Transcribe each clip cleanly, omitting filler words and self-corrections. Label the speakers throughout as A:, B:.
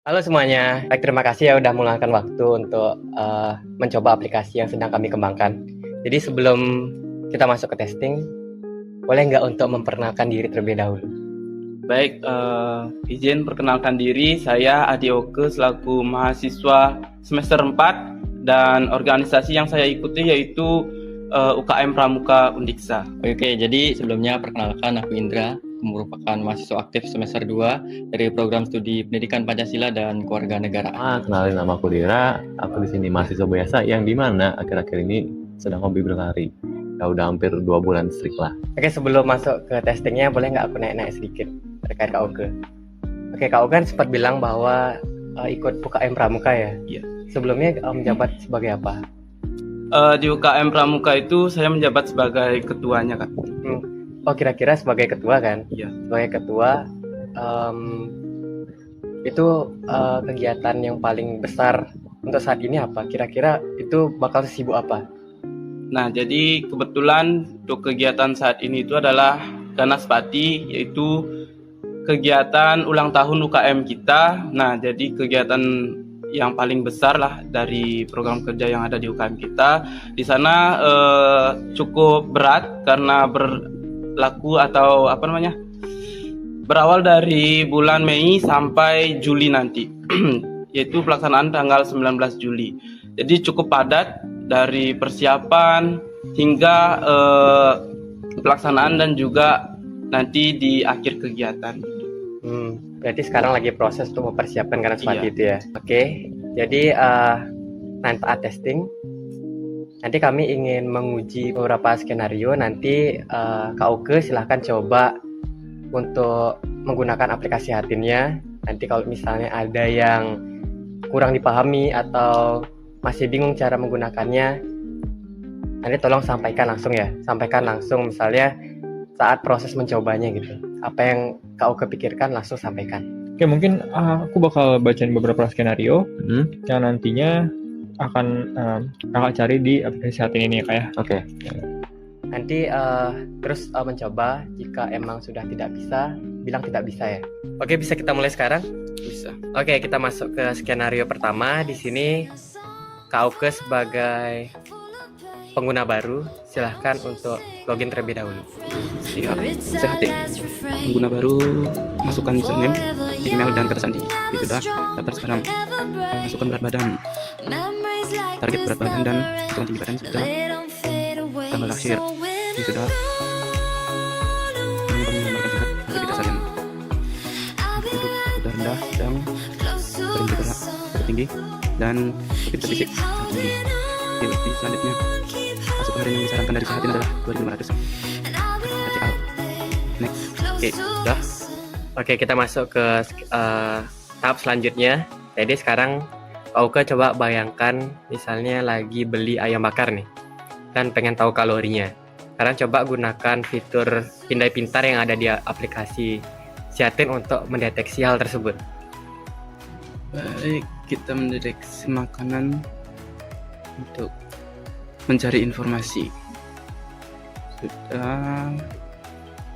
A: Halo semuanya, baik terima kasih ya udah meluangkan waktu untuk mencoba aplikasi yang sedang kami kembangkan. Jadi sebelum kita masuk ke testing, boleh nggak untuk memperkenalkan diri terlebih dahulu?
B: Baik, izin perkenalkan diri, saya Adi Oke selaku mahasiswa semester 4 dan organisasi yang saya ikuti yaitu UKM Pramuka Undiksa.
C: Oke, jadi sebelumnya perkenalkan aku Indra, merupakan mahasiswa aktif semester 2 dari program studi Pendidikan Pancasila dan Kewarganegaraan.
D: Kenalin nama aku Dira, aku di sini mahasiswa biasa yang dimana akhir-akhir ini sedang hobi berlari. Ya udah hampir 2 bulan strict lah.
A: Oke, sebelum masuk ke testingnya, boleh nggak aku naik-naik sedikit terkait Kak Oke? Oke, Kak Oke kan sempat bilang bahwa ikut UKM Pramuka ya?
B: Iya.
A: Sebelumnya menjabat sebagai apa?
B: Di UKM Pramuka itu saya menjabat sebagai ketuanya, Kak.
A: Oh, kira-kira sebagai ketua kan?
B: Iya.
A: Sebagai ketua, itu kegiatan yang paling besar untuk saat ini apa? Kira-kira itu bakal sibuk apa?
B: Nah, jadi kebetulan untuk kegiatan saat ini itu adalah Ganaspati, yaitu kegiatan ulang tahun UKM kita. Nah, jadi kegiatan yang paling besar lah dari program kerja yang ada di UKM kita. Di sana cukup berat karena berlaku atau berawal dari bulan Mei sampai Juli nanti, yaitu pelaksanaan tanggal 19 Juli. Jadi cukup padat dari persiapan hingga pelaksanaan dan juga nanti di akhir kegiatan.
A: Berarti sekarang lagi proses untuk mempersiapkan karena seperti itu ya. Oke, jadi nanti saat testing, nanti kami ingin menguji beberapa skenario. Nanti Kak Oke silahkan coba untuk menggunakan aplikasi Hatinnya. Nanti kalau misalnya ada yang kurang dipahami atau masih bingung cara menggunakannya, nanti tolong sampaikan langsung ya. Sampaikan langsung misalnya saat proses mencobanya gitu. Apa yang Kak Oke pikirkan langsung sampaikan.
E: Oke, mungkin aku bakal bacain beberapa skenario yang nantinya akan kakak cari di aplikasi saat ini ya Kak ya.
D: Oke.
A: Nanti terus mencoba, jika emang sudah tidak bisa, bilang tidak bisa ya. Oke, bisa kita mulai sekarang?
B: Bisa.
A: Oke, kita masuk ke skenario pertama. Di sini Kak Oke sebagai pengguna baru, silahkan untuk login terlebih dahulu.
B: Siap. Sehat ya. Pengguna baru, masukkan username, email dan kata sandi. Itu sudah. Daftar sekarang. Masukkan berat badan. Target berat badan dan hitungan tinggi badan sudah. Tanggal lahir. Ini sudah. Ini kami menggambarkan tingkat aktivitas harian. Untuk sudah rendah, sedang, sering bergerak, tertinggi, dan aktivitas fisik sangat tinggi. Di selanjutnya, masuk harian yang disarankan dari Sehatin adalah 2500. RCL. Next. Oke, sudah.
A: Oke, kita masuk ke tahap selanjutnya. Jadi sekarang Kak Oke coba bayangkan misalnya lagi beli ayam bakar nih dan pengen tahu kalorinya. Sekarang coba gunakan fitur Pindai Pintar yang ada di aplikasi Siatin untuk mendeteksi hal tersebut.
B: Baik, kita mendeteksi makanan untuk mencari informasi. Sudah.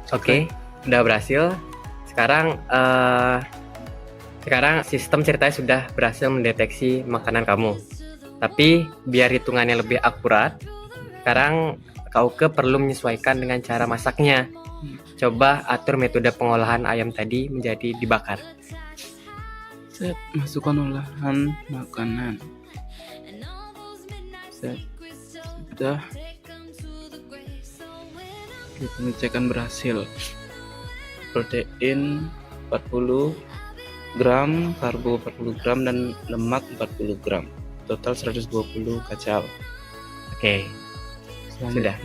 A: Oke, udah berhasil. Sekarang sistem ceritanya sudah berhasil mendeteksi makanan kamu. Tapi biar hitungannya lebih akurat, sekarang Kak Oke perlu menyesuaikan dengan cara masaknya. Coba atur metode pengolahan ayam tadi menjadi dibakar.
B: Set, masukkan olahan makanan. Set, sudah. Kita pengecekan berhasil. Protein 40 gram, karbo 40 gram, dan lemak 40 gram. Total 120 kacau.
A: Oke, sudah.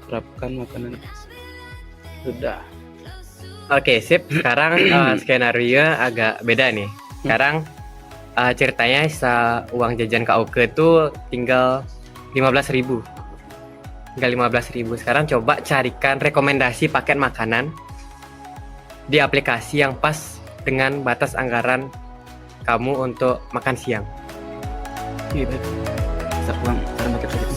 B: Terapkan makanan. Sudah.
A: Oke, sip. Sekarang skenario agak beda nih. Sekarang ceritanya sisa uang jajan Kak Oke itu tinggal 15.000. Tinggal 15.000. Sekarang coba carikan rekomendasi paket makanan di aplikasi yang pas dengan batas anggaran kamu untuk makan siang.
B: Oke, baik. Bisa uang sekarang paket budget.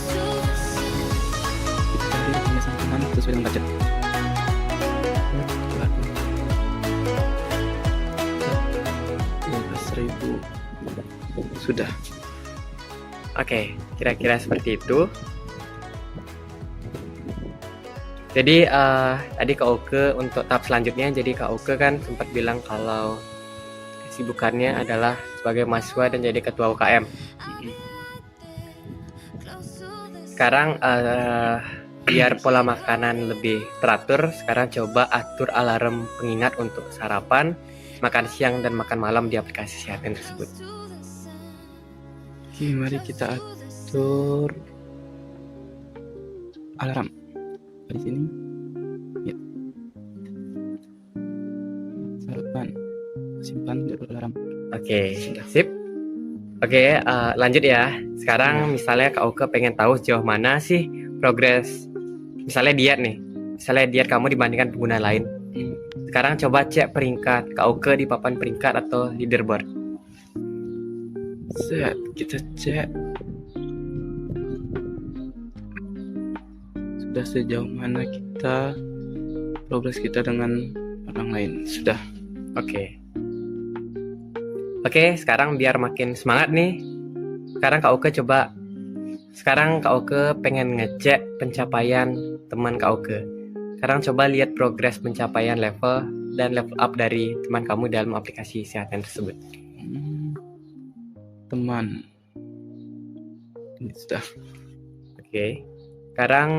B: Kita cari rekomendasi makanan sesuai dengan budget. Coba. sudah.
A: Oke, kira-kira seperti itu. Jadi tadi Kak Oke untuk tahap selanjutnya, jadi Kak Oke kan sempat bilang kalau kesibukannya adalah sebagai mahasiswa dan jadi ketua UKM. Sekarang biar pola makanan lebih teratur, sekarang coba atur alarm pengingat untuk sarapan, makan siang dan makan malam di aplikasi Sehatin tersebut.
B: Oke, mari kita atur alarm di sini. Ya. Sarapan, simpan jadwal alarm.
A: Oke, sip. Oke, lanjut ya. Sekarang misalnya Kak Oke pengen tahu sejauh mana sih progres, misalnya diet nih. Misalnya diet kamu dibandingkan pengguna lain. Sekarang coba cek peringkat Kak Oke di papan peringkat atau leaderboard.
B: Set, kita cek sudah sejauh mana kita progres kita dengan orang lain. Sudah.
A: Oke. Oke, sekarang biar makin semangat nih. Sekarang Kak Oke pengen ngecek pencapaian teman Kak Oke. Sekarang coba lihat progres pencapaian level dan level up dari teman kamu dalam aplikasi Sehatin tersebut.
B: Teman. Ini sudah.
A: Oke. Sekarang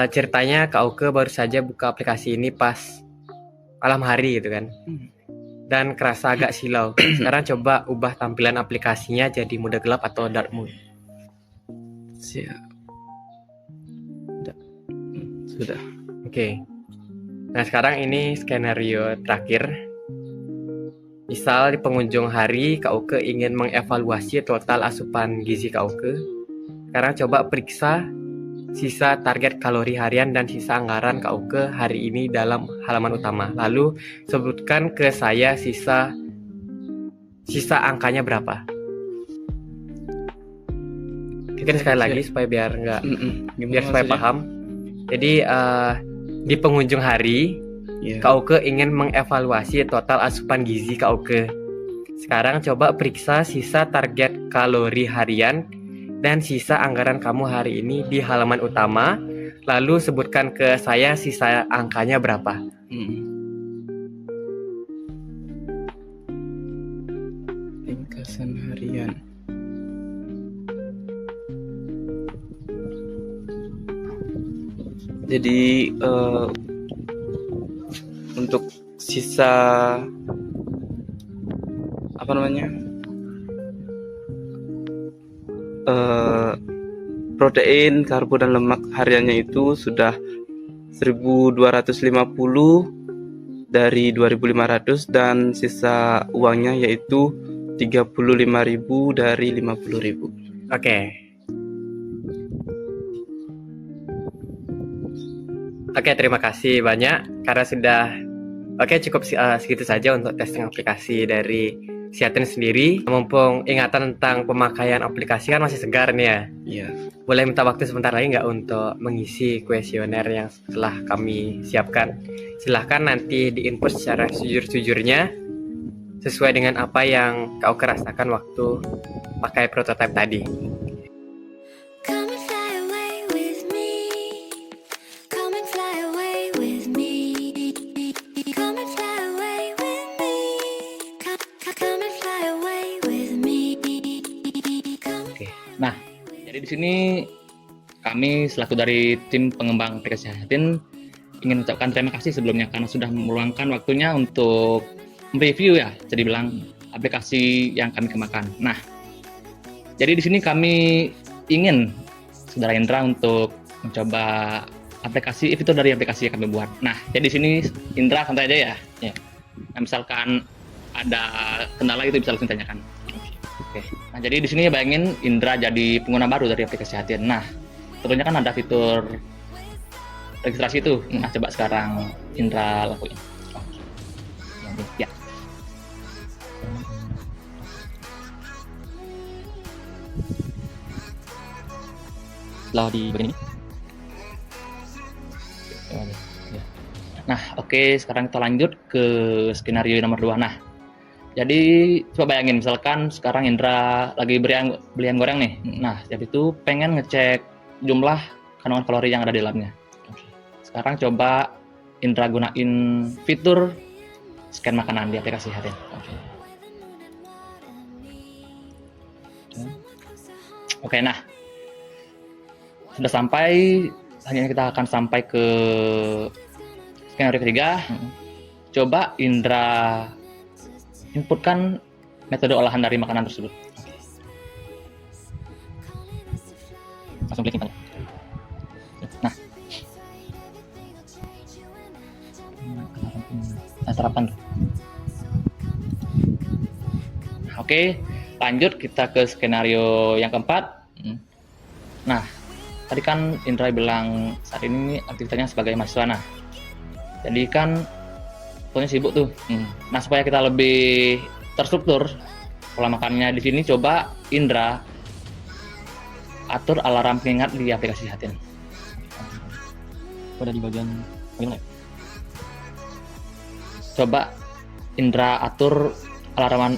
A: ceritanya Kak Oke baru saja buka aplikasi ini pas malam hari gitu kan. Dan kerasa agak silau. Sekarang coba ubah tampilan aplikasinya jadi mode gelap atau dark mode.
B: Siap. Sudah.
A: Oke. Nah, sekarang ini skenario terakhir. Misal di penghujung hari Kak Oke ingin mengevaluasi total asupan gizi Kak Oke. Sekarang coba periksa sisa target kalori harian dan sisa anggaran Kak Oke hari ini dalam halaman utama. Lalu sebutkan ke saya sisa angkanya berapa. Mungkin sekali lagi supaya biar supaya paham. Jadi di penghujung hari Kak Oke ingin mengevaluasi total asupan gizi Kak Oke. Sekarang coba periksa sisa target kalori harian dan sisa anggaran kamu hari ini di halaman utama. Lalu sebutkan ke saya sisa angkanya berapa.
B: Ringkasan harian. Jadi untuk sisa protein, karbo dan lemak hariannya itu sudah 1.250 dari 2.500 dan sisa uangnya yaitu 35.000 dari 50.000.
A: Oke, terima kasih banyak karena sudah cukup segitu saja untuk testing aplikasi dari Sehatin sendiri. Mumpung ingatan tentang pemakaian aplikasi kan masih segar nih ya.
B: Iya.
A: Boleh minta waktu sebentar lagi nggak untuk mengisi kuesioner yang telah kami siapkan? Silahkan nanti diinput secara sejujur-jujurnya sesuai dengan apa yang kau rasakan waktu pakai prototipe tadi.
F: Come and fly away with me. Come and fly away with me. Come and fly away with me. Come and fly away with me.
C: Oke. Nah, jadi di sini kami selaku dari tim pengembang aplikasi Sehatin ingin mengucapkan terima kasih sebelumnya karena sudah meluangkan waktunya untuk review ya, jadi bilang aplikasi yang kami kembangkan. Nah, jadi di sini kami ingin Saudara Indra untuk mencoba aplikasi fitur dari aplikasi yang kami buat. Nah, jadi di sini Indra santai aja ya. Ya. Nah, misalkan ada kendala itu bisa langsung tanyakan. Oke. Nah, jadi di sini bayangin Indra jadi pengguna baru dari aplikasi Sehatin. Nah, tentunya kan ada fitur registrasi itu. Nah, coba sekarang Indra lakuin. Ya. Setelah di bagian ini. Nah, oke, sekarang kita lanjut ke skenario nomor 2. Nah, Jadi coba bayangin misalkan sekarang Indra lagi beli ayam goreng nih. Nah, jadi itu pengen ngecek jumlah kandungan kalori yang ada di dalamnya. Sekarang coba Indra gunain fitur scan makanan di aplikasi Hatin. Oke, nah sudah sampai, selanjutnya kita akan sampai ke skenario ketiga. Coba Indra inputkan metode olahan dari makanan tersebut. Langsung klik input. Nah, terapan. Oke, lanjut kita ke skenario yang keempat. Nah, tadi kan Indra bilang saat ini aktivitasnya sebagai mahasiswa. Nah, jadi kan pokoknya sibuk tuh. Nah, supaya kita lebih terstruktur pola makannya di sini, coba Indra atur alarm pengingat di aplikasi Hatin.
E: Pada di bagian bagaimana?
C: Coba Indra atur alarm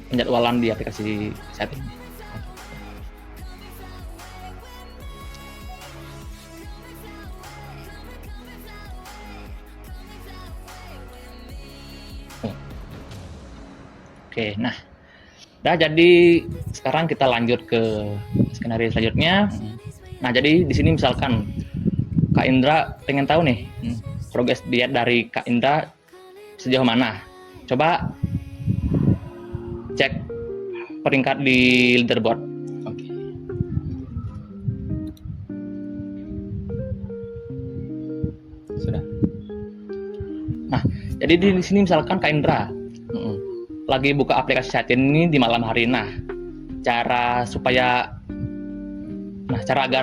C: penjadwalan di aplikasi Hatin. Oke, nah, jadi sekarang kita lanjut ke skenario selanjutnya. Nah, jadi di sini misalkan Kak Indra pengen tahu nih progres diet dari Kak Indra sejauh mana. Coba cek peringkat di leaderboard.
E: Oke. Sudah.
C: Nah, jadi di sini misalkan Kak Indra lagi buka aplikasi Hatin ini di malam hari. Nah, cara agar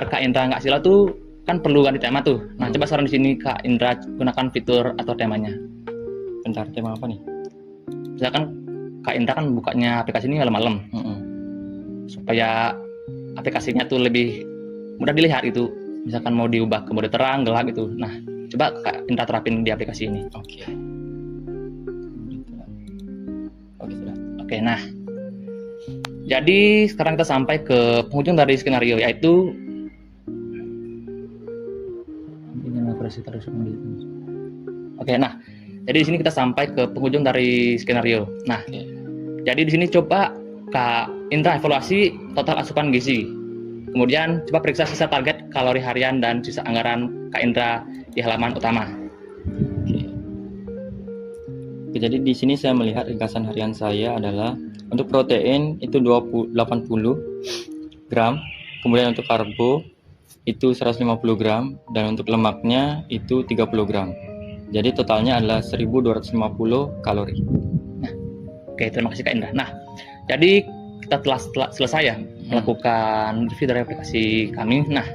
C: Kak Indra nggak silau tuh kan perlu ganti tema tuh. Nah, coba saran di sini Kak Indra gunakan fitur atau temanya.
E: Bentar, tema apa nih?
C: Misalkan Kak Indra kan bukanya aplikasi ini malam-malam. Supaya aplikasinya tuh lebih mudah dilihat itu. Misalkan mau diubah ke mode terang, gelap gitu. Nah, coba Kak Indra terapin di aplikasi ini.
E: Oke. Oke, sudah.
C: Oke, nah. Jadi sekarang kita sampai ke penghujung dari skenario, yaitu Oke, nah. Jadi di sini kita sampai ke penghujung dari skenario. Nah, jadi di sini coba Kak Indra evaluasi total asupan gizi. Kemudian coba periksa sisa target kalori harian dan sisa anggaran Kak Indra di halaman utama.
E: Oke, jadi di sini saya melihat ringkasan harian saya adalah untuk protein itu 80 gram, kemudian untuk karbo itu 150 gram, dan untuk lemaknya itu 30 gram. Jadi totalnya adalah 1250 kalori.
C: Nah, oke, terima kasih Kak Indra. Nah, jadi kita telah selesai ya melakukan review dari aplikasi kami. Nah,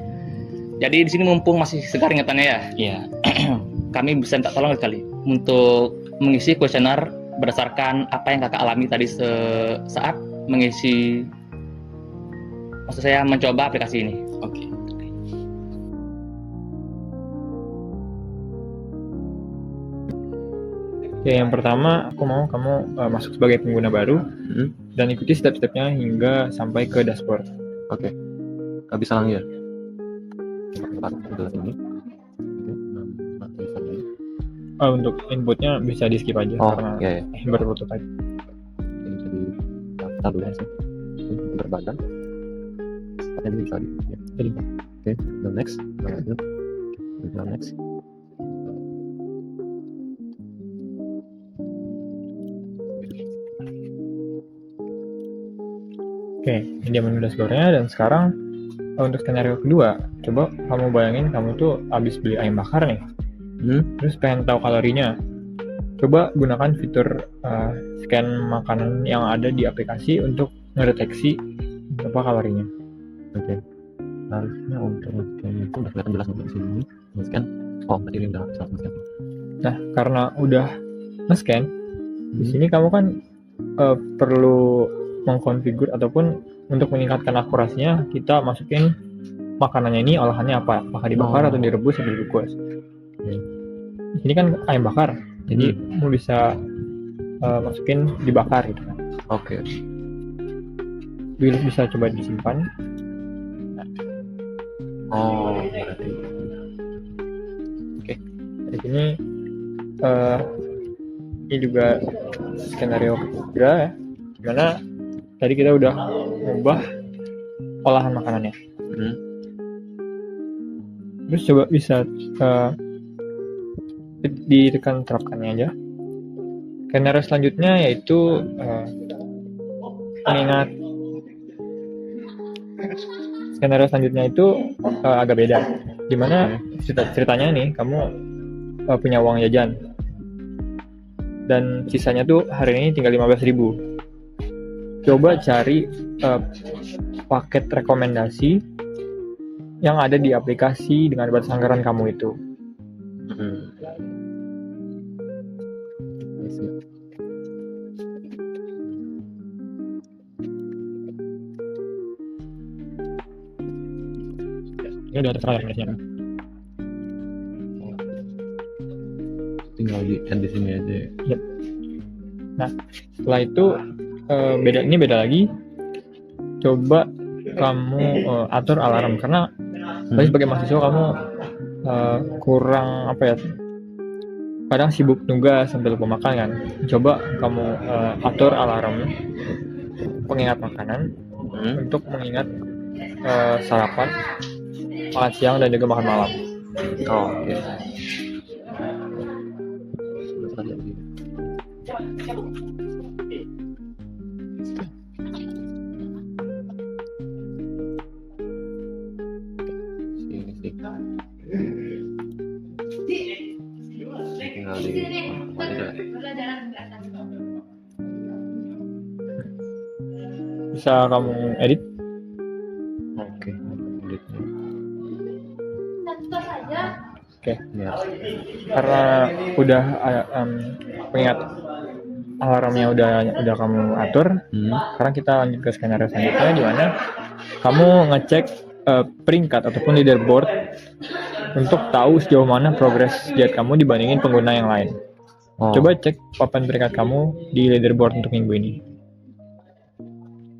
C: jadi di sini mumpung masih segar ingatannya ya.
E: Iya.
C: Kami bisa minta tolong sekali untuk mengisi kuesioner berdasarkan apa yang kakak alami tadi saat mengisi, maksud saya mencoba aplikasi ini.
E: Oke.
G: Oke, yang pertama aku mau kamu masuk sebagai pengguna baru dan ikuti step-stepnya hingga sampai ke dashboard.
D: Oke. Bisa langsung ya. Ini.
G: Untuk inputnya bisa di skip aja karena
D: iya.
G: berprototype.
D: Ini jadi daftar dulu sih. Berbadan. Ini bisa di.
G: Jadi.
D: Oke, the next. Lanjut. The next.
G: Oke, ini dia menu dashboardnya. Dan sekarang untuk skenario kedua, coba kamu bayangin kamu tuh habis beli ayam bakar nih, terus pengen tahu kalorinya. Coba gunakan fitur scan makanan yang ada di aplikasi untuk ngedeteksi berapa kalorinya.
D: Oke. Harusnya untuk scan itu udah kelihatan jelas untuk di sini. Scan. Oh, tadi ini udah bisa scan.
G: Nah, karena udah nge-scan, di sini kamu kan perlu mengkonfigur ataupun untuk meningkatkan akurasinya, kita masukin makanannya ini olahannya apa, apakah dibakar atau direbus atau dikukus. Di sini kan ayam bakar, jadi kamu bisa masukin dibakar gitu kan.
D: Oke.
G: Bisa coba disimpan.
D: Oh, berarti.
G: Di sini ini juga skenario ketiga ya, dimana tadi kita udah mengubah olahan makanannya. Terus coba bisa ditekan terapkannya aja. Skenario selanjutnya yaitu mengingat. Skenario selanjutnya itu agak beda, dimana ceritanya nih kamu punya uang jajan dan sisanya tuh hari ini tinggal 15.000. Coba cari paket rekomendasi yang ada di aplikasi dengan batas anggaran kamu itu. Ini udah terserah rekomendasinya.
D: Tinggal di sini aja ya.
G: Yep. Nah, setelah itu beda lagi. Coba kamu atur alarm, karena tadi sebagai mahasiswa kamu kurang apa ya? Kadang sibuk tugas sambil lupa makan kan. Coba kamu atur alarm pengingat makanan untuk mengingat sarapan, makan siang dan juga makan malam.
D: Oh, oke. Tinggal di
G: Bisa kamu edit.
D: Oke.
G: Oke.
D: Ya.
G: Karena udah pengingat alarmnya udah kamu atur. Sekarang kita lanjut ke skenario selanjutnya, di mana kamu ngecek peringkat ataupun leaderboard untuk tahu sejauh mana progres diet kamu dibandingin pengguna yang lain.
D: Oh.
G: Coba cek papan peringkat kamu di leaderboard untuk minggu ini.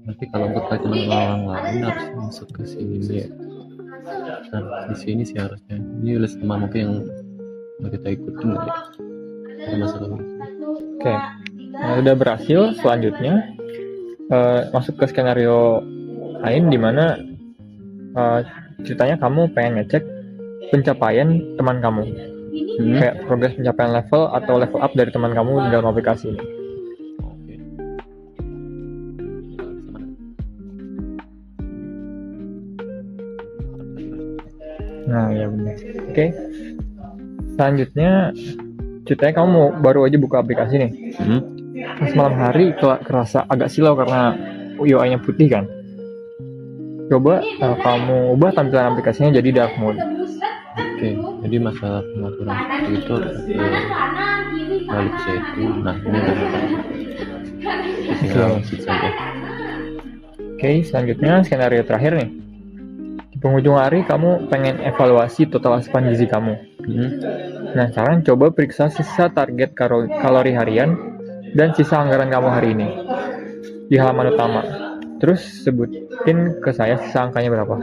D: Nanti kalau untuk teman orang lain harus masuk ke sini ya. Nah, di sini sih harusnya. Ini list teman mungkin yang mau kita ikutin nggak ya? Kita masuk ke
G: Oke. Nah, udah berhasil. Selanjutnya masuk ke skenario lain, di mana ceritanya kamu pengen ngecek pencapaian teman kamu. Kayak progres pencapaian level atau level up dari teman kamu di dalam aplikasi ini. Nah, ya benar. Oke. Selanjutnya ceritanya kamu baru aja buka aplikasi nih. Pas malam hari kerasa agak silau karena UI-nya putih kan. Coba kamu ubah tampilan aplikasinya jadi dark mode.
D: Oke, jadi masalah pengaturan seperti itu balik ke situ. Nah, ini udah tinggal switch saja.
G: Oke, selanjutnya skenario terakhir nih. Di penghujung hari kamu pengen evaluasi total asupan gizi kamu. Nah, sekarang coba periksa sisa target kalori harian dan sisa anggaran kamu hari ini di halaman utama. Terus sebutin ke saya sisa angkanya berapa.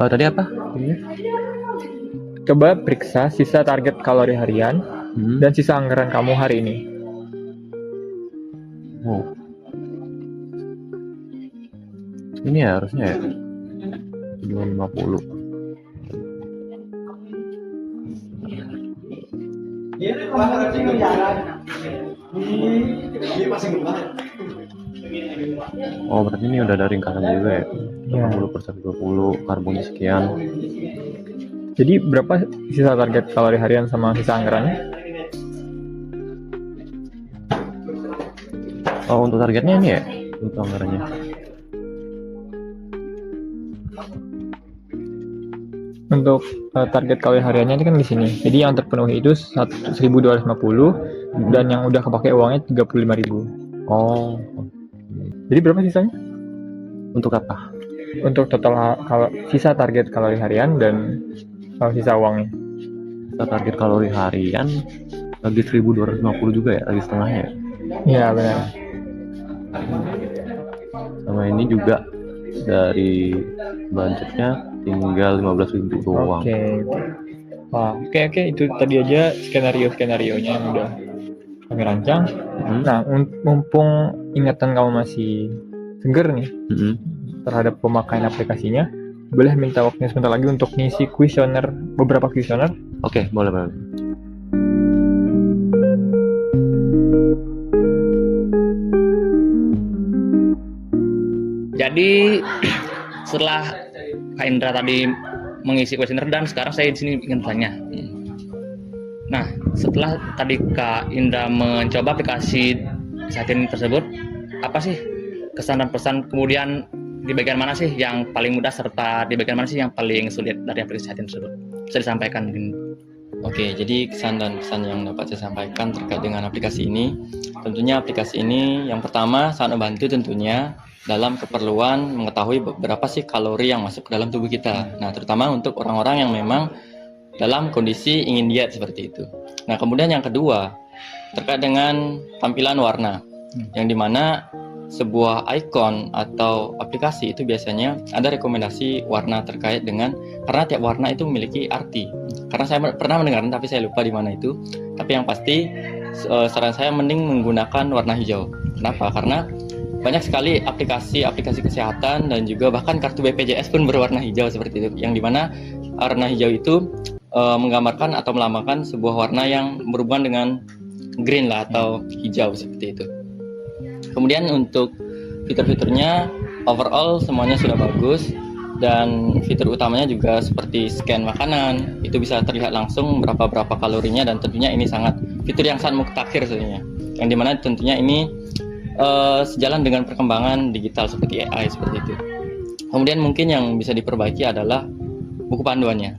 D: Tadi apa?
G: Coba periksa sisa target kalori harian dan sisa anggaran kamu hari ini.
D: Ini ya harusnya ya 250. Oh, berarti ini udah ada ringkasan juga ya? 80%, 20, karbonnya sekian.
G: Jadi berapa sisa target kalori harian sama sisa anggarannya?
D: Oh, untuk targetnya ini ya? Untuk anggarannya.
G: Untuk target kalori hariannya ini kan di sini. Jadi yang terpenuhi itu 1.250 dan yang udah kepake uangnya 35.000.
D: Oh.
G: Jadi berapa sisanya?
D: Untuk apa?
G: Untuk total sisa target kalori harian dan sisa uangnya.
D: Kita target kalori harian lagi 1250 juga ya, lagi setengahnya ya.
G: Iya benar.
D: Sama ini juga dari budgetnya tinggal 15.000 doang.
G: Oke. Wah, oke, itu tadi aja skenario-skenarionya yang udah kami rancang. Nah, mumpung ingatan kamu masih seger nih terhadap pemakaian aplikasinya, boleh minta waktunya sebentar lagi untuk ngisi beberapa kuesioner.
D: Oke, boleh.
C: Jadi setelah Kak Indra tadi mengisi kuesioner dan sekarang saya di sini ingin tanya. Nah, setelah tadi Kak Indra mencoba aplikasi Sehatin tersebut, apa sih kesan dan pesan, kemudian di bagian mana sih yang paling mudah serta di bagian mana sih yang paling sulit dari aplikasi Sehatin tersebut? Bisa disampaikan mungkin.
E: Oke, jadi kesan dan pesan yang dapat saya sampaikan terkait dengan aplikasi ini, tentunya aplikasi ini yang pertama sangat membantu tentunya dalam keperluan mengetahui berapa sih kalori yang masuk ke dalam tubuh kita. Nah, terutama untuk orang-orang yang memang dalam kondisi ingin diet seperti itu. Nah, kemudian yang kedua, terkait dengan tampilan warna, yang dimana sebuah icon atau aplikasi itu biasanya ada rekomendasi warna terkait dengan, karena tiap warna itu memiliki arti. Karena saya pernah mendengar, tapi saya lupa di mana itu. Tapi yang pasti saran saya mending menggunakan warna hijau. Kenapa? Karena banyak sekali aplikasi kesehatan dan juga bahkan kartu BPJS pun berwarna hijau seperti itu. Yang dimana warna hijau itu menggambarkan atau melambangkan sebuah warna yang berhubungan dengan green lah atau hijau seperti itu. Kemudian untuk fitur-fiturnya overall semuanya sudah bagus, dan fitur utamanya juga seperti scan makanan, itu bisa terlihat langsung berapa kalorinya, dan tentunya ini fitur yang sangat mutakhir sebenarnya, yang dimana tentunya ini sejalan dengan perkembangan digital seperti AI seperti itu. Kemudian mungkin yang bisa diperbaiki adalah buku panduannya,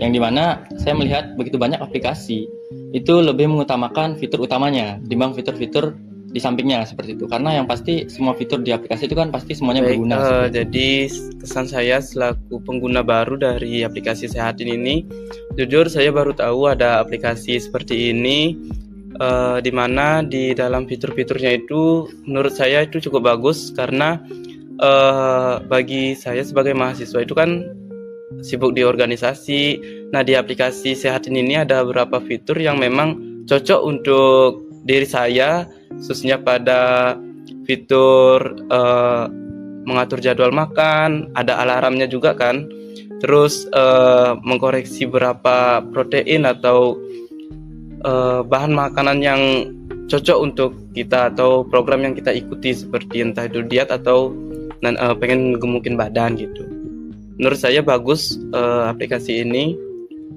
E: yang dimana saya melihat begitu banyak aplikasi itu lebih mengutamakan fitur utamanya dibanding fitur-fitur di sampingnya seperti itu, karena yang pasti semua fitur di aplikasi itu kan pasti semuanya berguna.
B: Jadi kesan saya selaku pengguna baru dari aplikasi Sehatin ini, jujur saya baru tahu ada aplikasi seperti ini, di mana di dalam fitur-fiturnya itu menurut saya itu cukup bagus, karena bagi saya sebagai mahasiswa itu kan sibuk di organisasi. Nah, di aplikasi Sehatin ini ada beberapa fitur yang memang cocok untuk diri saya, khususnya pada fitur mengatur jadwal makan, ada alarmnya juga kan, terus mengkoreksi berapa protein atau bahan makanan yang cocok untuk kita atau program yang kita ikuti, seperti entah itu diet atau pengen gemukin badan gitu. Menurut saya bagus aplikasi ini.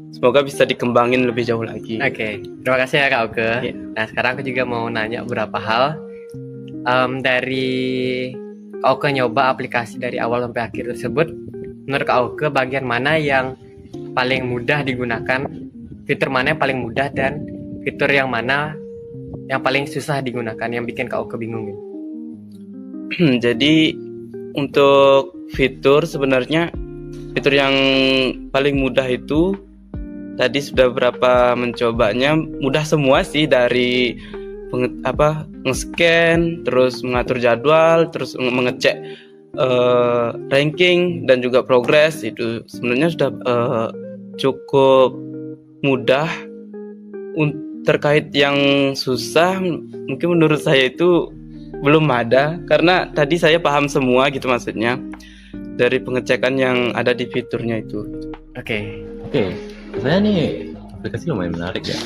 B: Semoga bisa dikembangin lebih jauh lagi.
A: Oke, terima kasih ya Kak Oke.
B: Yeah.
A: Nah, sekarang aku juga mau nanya beberapa hal. Dari Kak Oke nyoba aplikasi dari awal sampai akhir tersebut, menurut Kak Oke bagian mana yang paling mudah digunakan? Fitur mana yang paling mudah dan fitur yang mana yang paling susah digunakan, yang bikin Kak Oke bingung gitu?
B: Jadi untuk fitur, sebenarnya fitur yang paling mudah itu tadi sudah beberapa mencobanya, mudah semua sih, dari nge-scan, terus mengatur jadwal, terus mengecek ranking dan juga progres. Itu sebenarnya sudah cukup mudah. Terkait yang susah, mungkin menurut saya itu belum ada, karena tadi saya paham semua gitu, maksudnya dari pengecekan yang ada di fiturnya itu.
A: Oke.
D: Saya nih aplikasi lumayan menarik ya.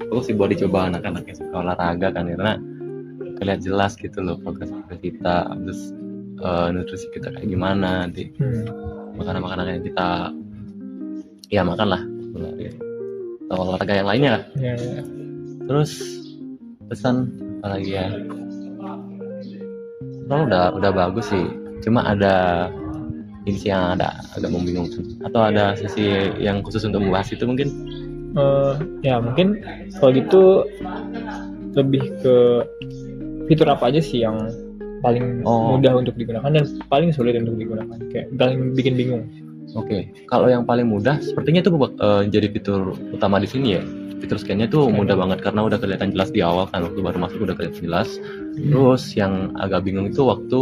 D: Aku sih buat dicoba anak-anak yang suka olahraga kan, karena kelihatan jelas gitu loh progres kita, terus nutrisi kita kayak gimana, nanti makanan-makanan yang kita makan lah, atau olahraga yang lainnya lah. Terus pesan apa lagi ya? Udah bagus sih. Cuma ada ini sih yang agak membingungkan. Atau ada sesi yang khusus untuk membahas itu mungkin?
G: Ya mungkin kalau gitu lebih ke fitur apa aja sih yang paling mudah untuk digunakan dan paling sulit untuk digunakan, kayak paling bikin bingung.
D: Oke, kalau yang paling mudah sepertinya itu jadi fitur utama di sini ya. Fitur scan-nya tuh mudah banget karena udah kelihatan jelas di awal kan, waktu baru masuk udah kelihatan jelas. Terus yang agak bingung itu waktu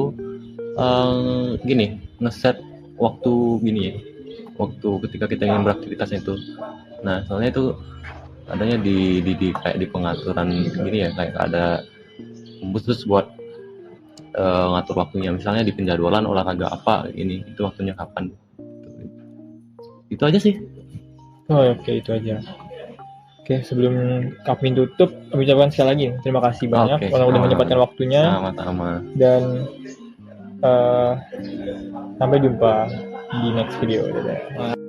D: gini, ngeset waktu gini ya. Waktu ketika kita ingin beraktivitasnya itu. Nah, soalnya itu adanya di kayak di pengaturan gini ya, kayak ada khusus buat ngatur waktunya. Misalnya di penjadwalan olahraga apa ini, itu waktunya kapan. Itu aja sih.
G: Oh, oke, itu aja. Oke, sebelum kami tutup, kami ucapkan sekali lagi terima kasih banyak
D: Oke,
G: karena udah
D: sama-sama.
G: menyempatkan waktunya,
D: Sama-sama.
G: dan sampai jumpa di next video. Dadah.